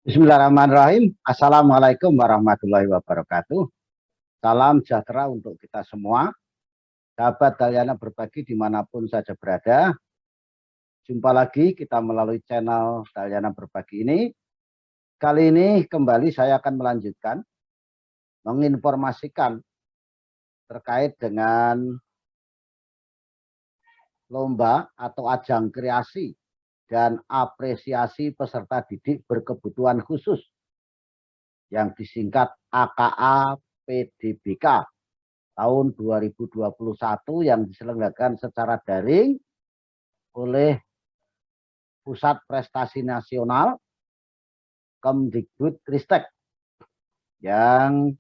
Bismillahirrahmanirrahim. Assalamualaikum warahmatullahi wabarakatuh. Salam sejahtera untuk kita semua. Sahabat Dalyana Berbagi dimanapun saja berada. Jumpa lagi kita melalui channel Dalyana Berbagi ini. Kali ini kembali saya akan melanjutkan menginformasikan terkait dengan lomba atau ajang kreasi dan apresiasi peserta didik berkebutuhan khusus yang disingkat AKA PDBK tahun 2021 yang diselenggarakan secara daring oleh Pusat Prestasi Nasional Kemdikbudristek yang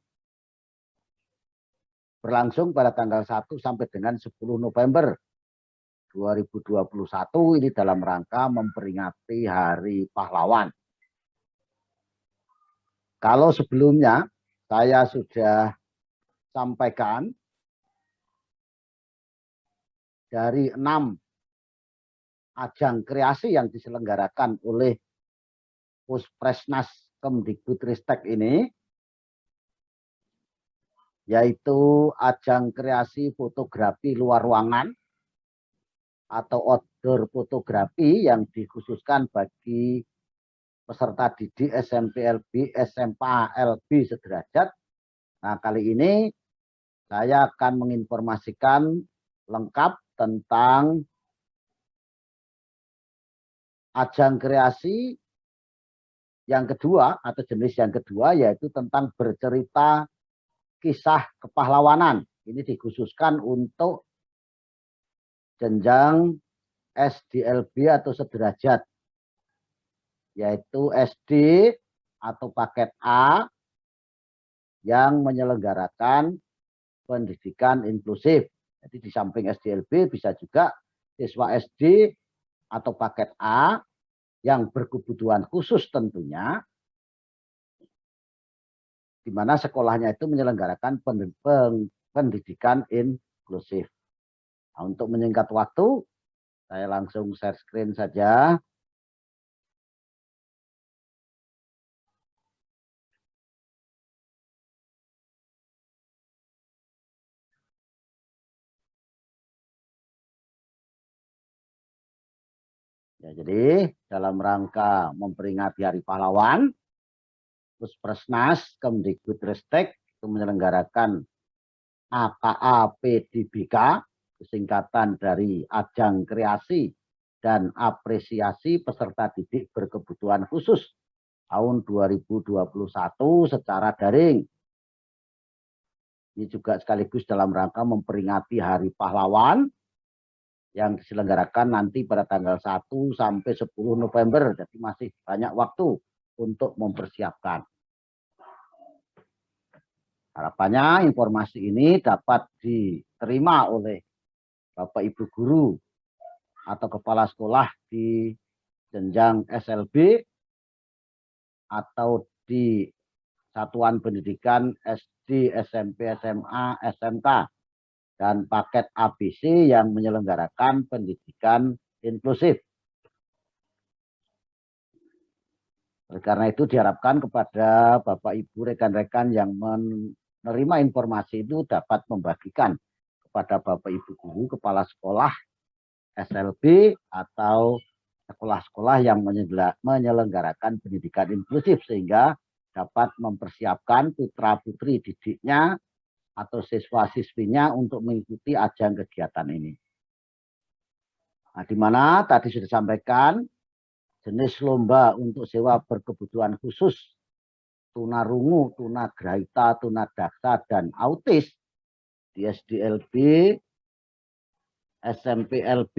berlangsung pada tanggal 1 sampai dengan 10 November 2021 ini dalam rangka memperingati Hari Pahlawan. Kalau sebelumnya saya sudah sampaikan dari 6 ajang kreasi yang diselenggarakan oleh Puspresnas Kemdikbudristek ini, yaitu ajang kreasi fotografi luar ruangan atau outdoor fotografi yang dikhususkan bagi peserta didik SMP LB, SMA LB sederajat. Nah, kali ini saya akan menginformasikan lengkap tentang ajang kreasi yang kedua atau jenis yang kedua, yaitu tentang bercerita kisah kepahlawanan. Ini dikhususkan untuk jenjang SDLB atau sederajat, yaitu SD atau paket A yang menyelenggarakan pendidikan inklusif. Jadi di samping SDLB bisa juga siswa SD atau paket A yang berkebutuhan khusus tentunya, di mana sekolahnya itu menyelenggarakan pendidikan inklusif. Nah, untuk menyingkat waktu, saya langsung share screen saja. Ya, jadi dalam rangka memperingati Hari Pahlawan, Puspresnas Kemdikbudristek itu menyelenggarakan AKA PDBK, singkatan dari Ajang Kreasi dan Apresiasi Peserta Didik Berkebutuhan Khusus tahun 2021 secara daring. Ini juga sekaligus dalam rangka memperingati Hari Pahlawan yang diselenggarakan nanti pada tanggal 1 sampai 10 November. Jadi masih banyak waktu untuk mempersiapkan. Harapannya informasi ini dapat diterima oleh Bapak Ibu guru atau kepala sekolah di jenjang SLB atau di satuan pendidikan SD, SMP, SMA, SMK dan paket ABC yang menyelenggarakan pendidikan inklusif. Karena itu diharapkan kepada Bapak Ibu rekan-rekan yang menerima informasi itu dapat membagikan kepada Bapak Ibu guru, kepala sekolah SLB atau sekolah-sekolah yang menyelenggarakan pendidikan inklusif sehingga dapat mempersiapkan putra-putri didiknya atau siswa-siswinya untuk mengikuti ajang kegiatan ini. Nah, di mana tadi sudah disampaikan jenis lomba untuk sewa berkebutuhan khusus tunarungu, tunagrahita, tunadaksa, dan autis di SDLB, SMP LB,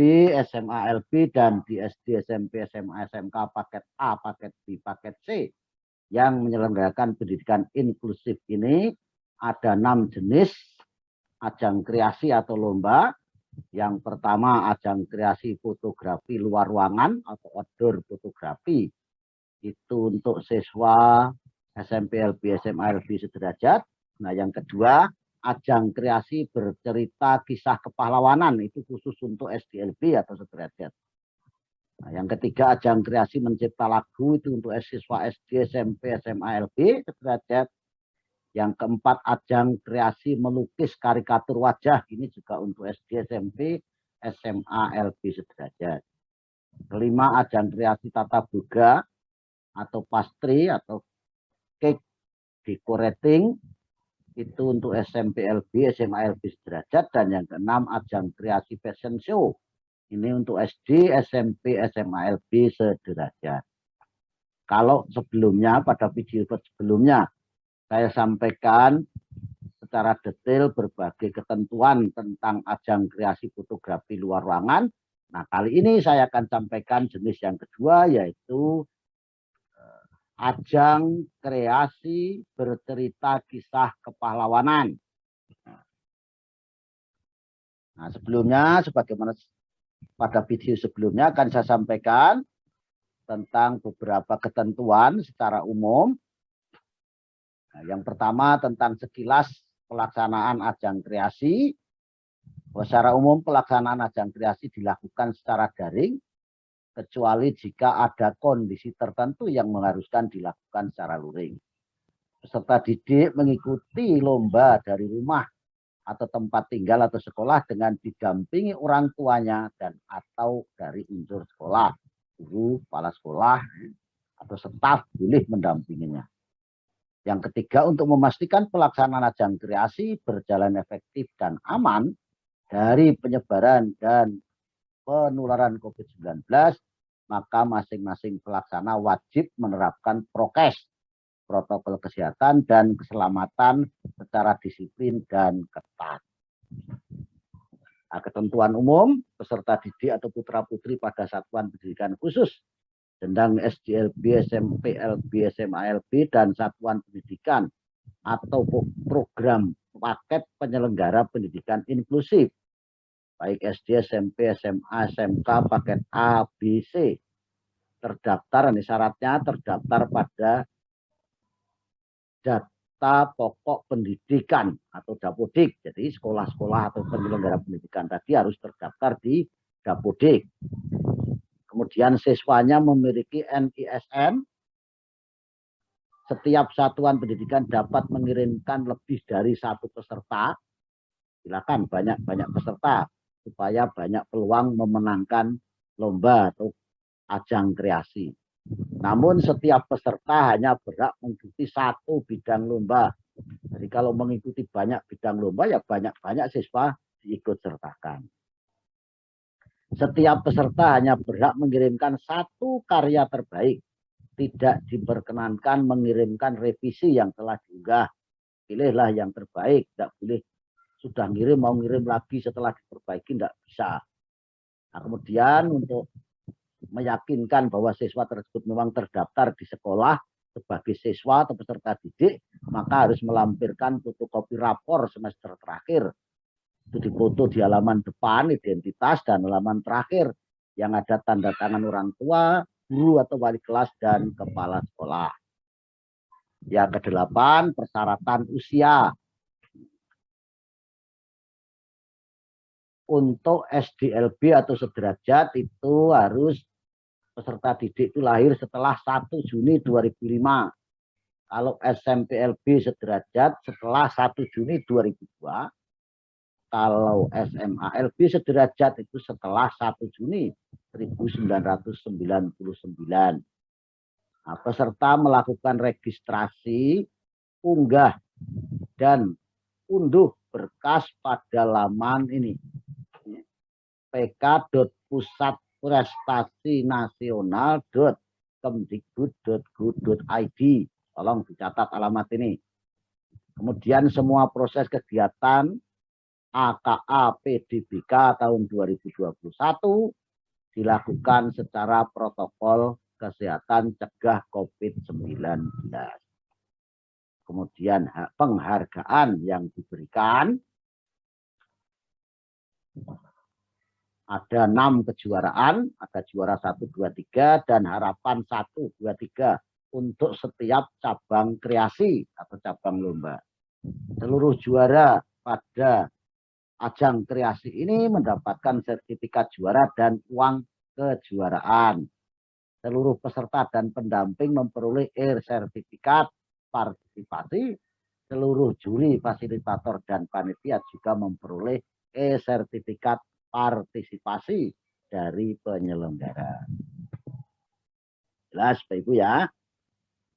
SMA LB, dan di SD, SMP, SMA, SMK paket A, paket B, paket C yang menyelenggarakan pendidikan inklusif ini ada 6 jenis ajang kreasi atau lomba. Yang pertama ajang kreasi fotografi luar ruangan atau outdoor fotografi itu untuk siswa SMP LB, SMA LB sederajat. Nah, yang kedua, ajang kreasi bercerita kisah kepahlawanan, itu khusus untuk SDLB atau sederajat. Nah, yang ketiga, ajang kreasi mencipta lagu, itu untuk siswa SD, SMP, SMA LB sederajat. Yang keempat, ajang kreasi melukis karikatur wajah, ini juga untuk SD, SMP, SMA LB sederajat. Kelima, ajang kreasi tata boga atau pastry atau cake decorating, itu untuk SMP LB, SMA LB sederajat. Dan yang keenam, ajang kreasi fashion show, ini untuk SD, SMP, SMA LB sederajat. Kalau sebelumnya, pada video sebelumnya saya sampaikan secara detail berbagai ketentuan tentang ajang kreasi fotografi luar ruangan. Nah, kali ini saya akan sampaikan jenis yang kedua, yaitu ajang kreasi bercerita kisah kepahlawanan. Nah, sebelumnya, sebagaimana pada video sebelumnya akan saya sampaikan tentang beberapa ketentuan secara umum. Nah, yang pertama tentang sekilas pelaksanaan ajang kreasi. Secara umum pelaksanaan ajang kreasi dilakukan secara daring, kecuali jika ada kondisi tertentu yang mengharuskan dilakukan secara luring. Peserta didik mengikuti lomba dari rumah atau tempat tinggal atau sekolah dengan didampingi orang tuanya dan atau dari unsur sekolah, guru, kepala sekolah, atau staf boleh mendampinginya. Yang ketiga, untuk memastikan pelaksanaan ajang kreasi berjalan efektif dan aman dari penyebaran dan penularan COVID-19, maka masing-masing pelaksana wajib menerapkan prokes, protokol kesehatan dan keselamatan secara disiplin dan ketat. Nah, ketentuan umum, peserta didik atau putra-putri pada satuan pendidikan khusus, sedang SDLB, SMP, LB, SMA, LB, dan satuan pendidikan atau program paket penyelenggara pendidikan inklusif, baik SD, SMP, SMA, SMK, paket A, B, C, terdaftar, ini syaratnya terdaftar pada data pokok pendidikan atau Dapodik. Jadi sekolah-sekolah atau penyelenggara pendidikan tadi harus terdaftar di Dapodik. Kemudian siswanya memiliki NISN. Setiap satuan pendidikan dapat mengirimkan lebih dari satu peserta. Silakan banyak-banyak peserta supaya banyak peluang memenangkan lomba atau ajang kreasi. Namun setiap peserta hanya berhak mengikuti satu bidang lomba. Jadi kalau mengikuti banyak bidang lomba, ya banyak-banyak siswa diikut sertakan. Setiap peserta hanya berhak mengirimkan satu karya terbaik. Tidak diperkenankan mengirimkan revisi yang telah diunggah. Pilihlah yang terbaik, tidak boleh sudah ngirim mau ngirim lagi setelah diperbaiki, tidak bisa. Nah, kemudian untuk meyakinkan bahwa siswa tersebut memang terdaftar di sekolah sebagai siswa atau peserta didik, maka harus melampirkan fotokopi rapor semester terakhir. Itu difoto di halaman depan identitas dan halaman terakhir yang ada tanda tangan orang tua, guru atau wali kelas, dan kepala sekolah. Yang kedelapan, persyaratan usia. Untuk SDLB atau sederajat itu harus peserta didik itu lahir setelah 1 Juni 2005. Kalau SMPLB sederajat setelah 1 Juni 2002. Kalau SMALB sederajat itu setelah 1 Juni 1999. Nah, peserta melakukan registrasi, unggah, dan unduh berkas pada laman ini pk.pusatprestasi-nasional.kemdikbud.go.id. Tolong dicatat alamat ini. Kemudian semua proses kegiatan AKA PDBK tahun 2021 dilakukan secara protokol kesehatan cegah COVID-19. Kemudian penghargaan yang diberikan Ada 6 kejuaraan, ada juara 1, 2, 3, dan harapan 1, 2, 3 untuk setiap cabang kreasi atau cabang lomba. Seluruh juara pada ajang kreasi ini mendapatkan sertifikat juara dan uang kejuaraan. Seluruh peserta dan pendamping memperoleh sertifikat partisipasi. Seluruh juri, fasilitator, dan panitia juga memperoleh sertifikat partisipasi dari penyelenggara. Jelas Bapak Ibu ya.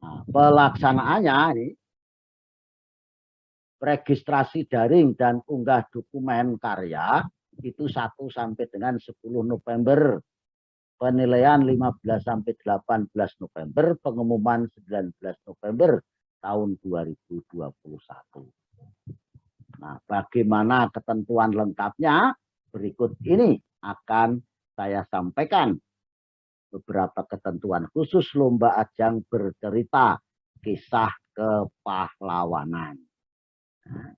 Nah, pelaksanaannya ini registrasi daring dan unggah dokumen karya itu 1 sampai dengan 10 November. Penilaian 15 sampai 18 November, pengumuman 19 November tahun 2021. Nah, bagaimana ketentuan lengkapnya? Berikut ini akan saya sampaikan beberapa ketentuan khusus lomba ajang bercerita kisah kepahlawanan. Nah,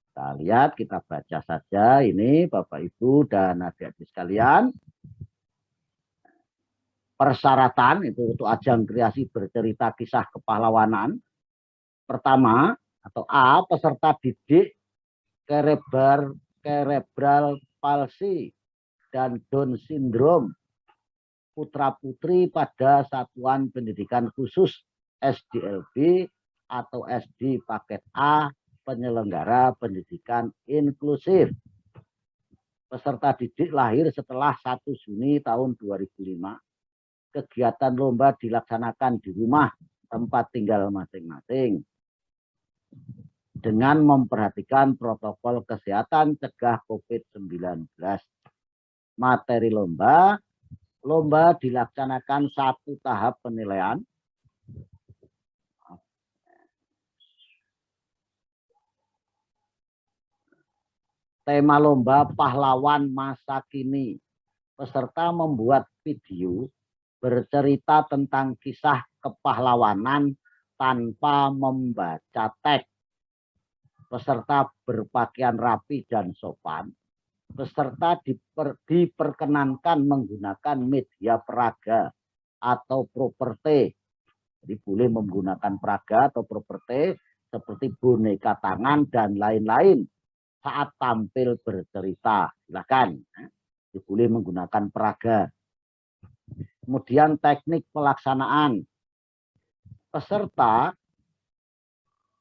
kita lihat, kita baca saja ini Bapak Ibu dan adik-adik sekalian. Persyaratan itu untuk ajang kreasi bercerita kisah kepahlawanan. Pertama atau A, peserta didik cerebral palsy dan Down syndrome putra-putri pada satuan pendidikan khusus SDLB atau SD paket A penyelenggara pendidikan inklusif. Peserta didik lahir setelah 1 Juni tahun 2005. Kegiatan lomba dilaksanakan di rumah tempat tinggal masing-masing dengan memperhatikan protokol kesehatan cegah COVID-19. Materi lomba dilaksanakan 1 tahap penilaian. Tema lomba pahlawan masa kini. Peserta membuat video bercerita tentang kisah kepahlawanan tanpa membaca teks. Peserta berpakaian rapi dan sopan. Peserta diperkenankan menggunakan media peraga atau properti. Jadi boleh menggunakan peraga atau properti seperti boneka tangan dan lain-lain saat tampil bercerita. Silakan. Boleh menggunakan peraga. Kemudian teknik pelaksanaan. Peserta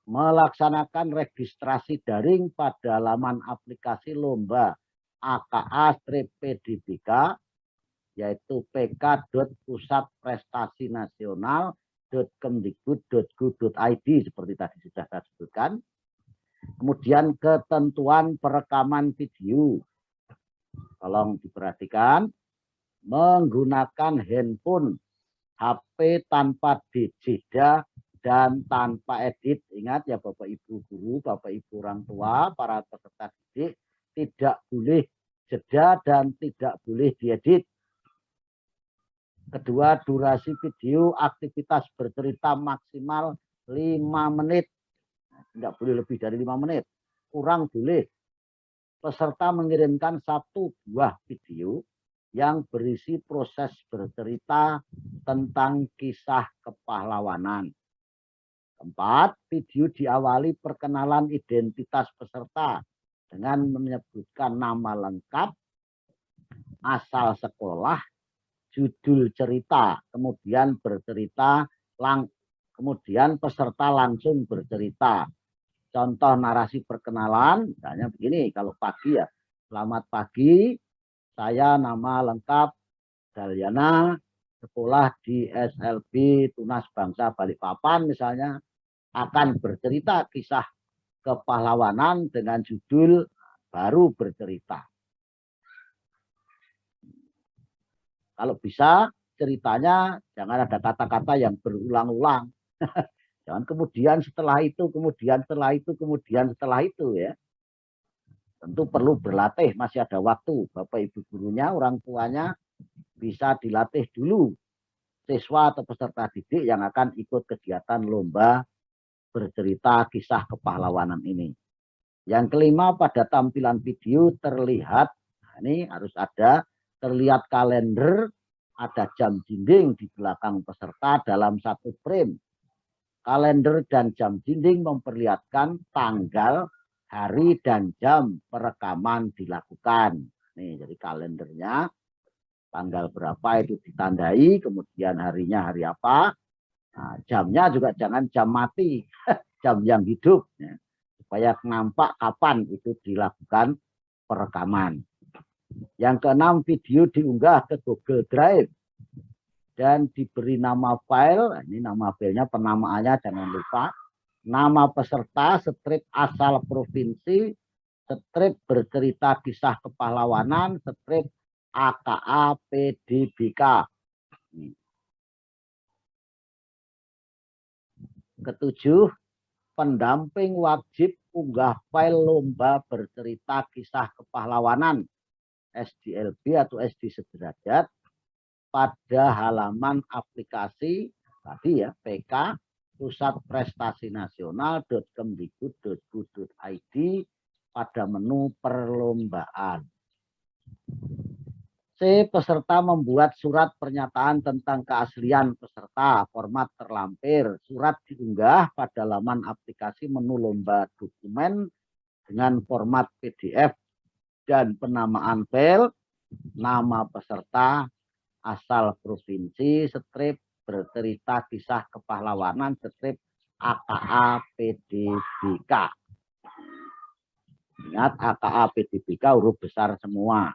melaksanakan registrasi daring pada laman aplikasi lomba AKA-PDBK yaitu pk.pusatprestasi-nasional.kemdikbud.go.id seperti tadi sudah saya sebutkan. Kemudian ketentuan perekaman video. Tolong diperhatikan. Menggunakan handphone, HP tanpa dijeda dan tanpa edit. Ingat ya Bapak Ibu guru, Bapak Ibu orang tua, para peserta didik, tidak boleh jeda dan tidak boleh diedit. Kedua, durasi video aktivitas bercerita maksimal 5 menit. Tidak boleh lebih dari 5 menit. Kurang boleh. Peserta mengirimkan 1 buah video yang berisi proses bercerita tentang kisah kepahlawanan. Keempat, video diawali perkenalan identitas peserta dengan menyebutkan nama lengkap, asal sekolah, judul cerita, kemudian kemudian peserta langsung bercerita. Contoh narasi perkenalan, misalnya begini, kalau pagi ya, selamat pagi, saya nama lengkap Dalyana, sekolah di SLB Tunas Bangsa Balikpapan misalnya, akan bercerita kisah kepahlawanan dengan judul baru bercerita. Kalau bisa ceritanya jangan ada kata-kata yang berulang-ulang. Jangan kemudian setelah itu, kemudian setelah itu, kemudian setelah itu ya. Tentu perlu berlatih, masih ada waktu. Bapak Ibu gurunya, orang tuanya bisa dilatih dulu siswa atau peserta didik yang akan ikut kegiatan lomba bercerita kisah kepahlawanan ini. Yang kelima, pada tampilan video terlihat, nah ini harus ada, terlihat kalender, ada jam dinding di belakang peserta dalam satu frame. Kalender dan jam dinding memperlihatkan tanggal, hari, dan jam perekaman dilakukan. Nih, jadi kalendernya tanggal berapa itu ditandai, kemudian harinya hari apa. Nah, jamnya juga jangan jam mati, jam yang hidup, ya, supaya nampak kapan itu dilakukan perekaman. Yang keenam, video diunggah ke Google Drive dan diberi nama file. Ini nama filenya, penamaannya jangan lupa. Nama peserta, strip asal provinsi, strip bercerita kisah kepahlawanan, strip AKA PDBK. Ketujuh, pendamping wajib unggah file lomba bercerita kisah kepahlawanan SDLB atau SD sederajat pada halaman aplikasi tadi ya, PK Pusat Prestasi Nasional.kemdikbud.go.id pada menu perlombaan. C. Peserta membuat surat pernyataan tentang keaslian peserta, format terlampir. Surat diunggah pada laman aplikasi menu lomba dokumen dengan format PDF dan penamaan file, nama peserta, asal provinsi, strip bercerita kisah kepahlawanan, strip AKA PDBK. Ingat, AKA PDBK huruf besar semua.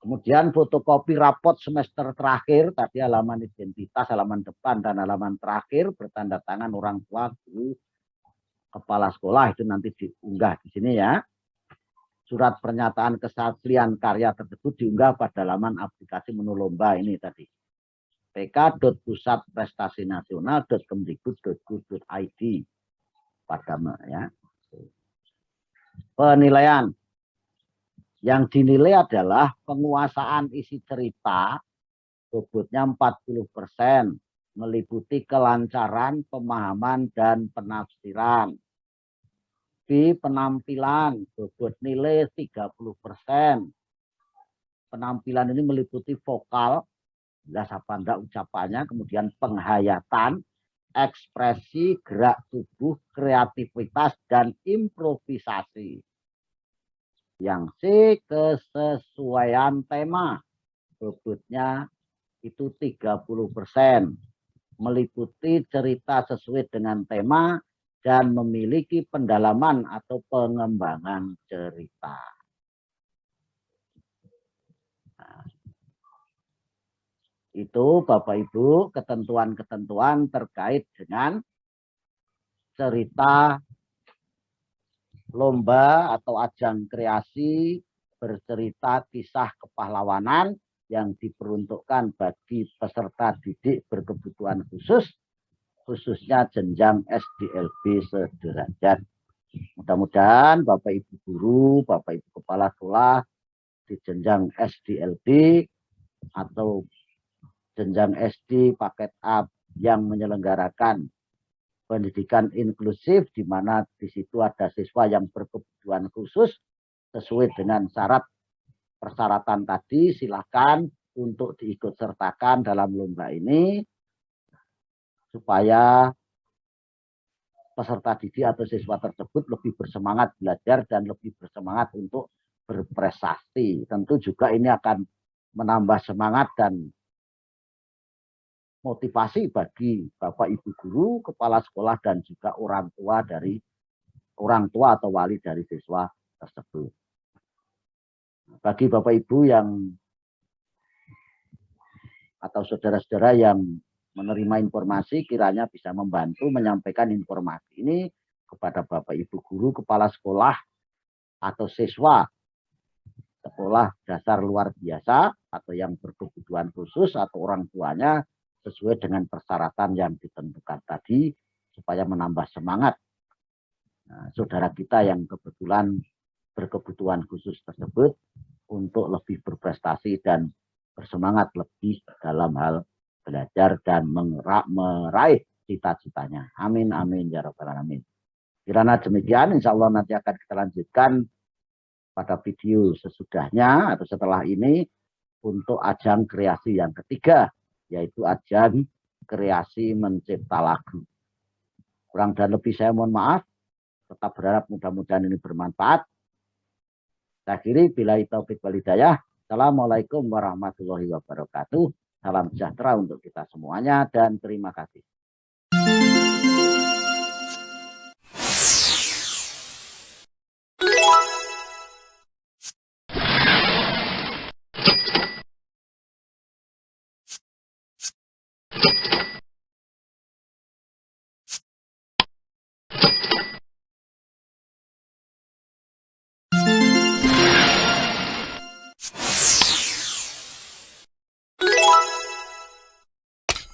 Kemudian fotokopi rapot semester terakhir, tadi halaman identitas, halaman depan, dan halaman terakhir bertanda tangan orang tua, guru, kepala sekolah, itu nanti diunggah di sini ya. Surat pernyataan kesaslian karya tersebut diunggah pada halaman aplikasi menu lomba ini tadi. pk.pusatprestasi-nasional.kemdikbud.go.id pada ya. Penilaian. Yang dinilai adalah penguasaan isi cerita, bobotnya 40%, meliputi kelancaran, pemahaman, dan penafsiran. B. Penampilan, bobot nilai 30%. Penampilan ini meliputi vokal, jelas apa enggak ucapannya, kemudian penghayatan, ekspresi, gerak tubuh, kreativitas, dan improvisasi. Yang C. Kesesuaian tema, bobotnya itu 30%, meliputi cerita sesuai dengan tema dan memiliki pendalaman atau pengembangan cerita. Nah, itu Bapak Ibu ketentuan-ketentuan terkait dengan cerita lomba atau ajang kreasi bercerita kisah kepahlawanan yang diperuntukkan bagi peserta didik berkebutuhan khusus, khususnya jenjang SDLB sederajat. Mudah-mudahan Bapak Ibu guru, Bapak Ibu kepala sekolah di jenjang SDLB atau jenjang SD paket A yang menyelenggarakan pendidikan inklusif, di mana di situ ada siswa yang berkebutuhan khusus sesuai dengan syarat persyaratan tadi, silakan untuk diikut sertakan dalam lomba ini supaya peserta didik atau siswa tersebut lebih bersemangat belajar dan lebih bersemangat untuk berprestasi. Tentu juga ini akan menambah semangat dan motivasi bagi Bapak Ibu guru, kepala sekolah, dan juga orang tua atau wali dari siswa tersebut. Bagi Bapak Ibu yang atau saudara-saudara yang menerima informasi, kiranya bisa membantu menyampaikan informasi ini kepada Bapak Ibu guru, kepala sekolah, atau siswa sekolah dasar luar biasa, atau yang berkebutuhan khusus, atau orang tuanya, sesuai dengan persyaratan yang ditentukan tadi, supaya menambah semangat saudara kita yang kebetulan berkebutuhan khusus tersebut untuk lebih berprestasi dan bersemangat lebih dalam hal belajar dan meraih cita-citanya. Amin, amin, ya rabbal alamin. Kirana demikian, insya Allah nanti akan kita lanjutkan pada video sesudahnya atau setelah ini untuk ajang kreasi yang ketiga, yaitu ajang kreasi mencipta lagu. Kurang dan lebih saya mohon maaf, tetap berharap mudah-mudahan ini bermanfaat. Saya akhiri, bila taufik wal hidayah. Assalamualaikum warahmatullahi wabarakatuh. Salam sejahtera untuk kita semuanya dan terima kasih.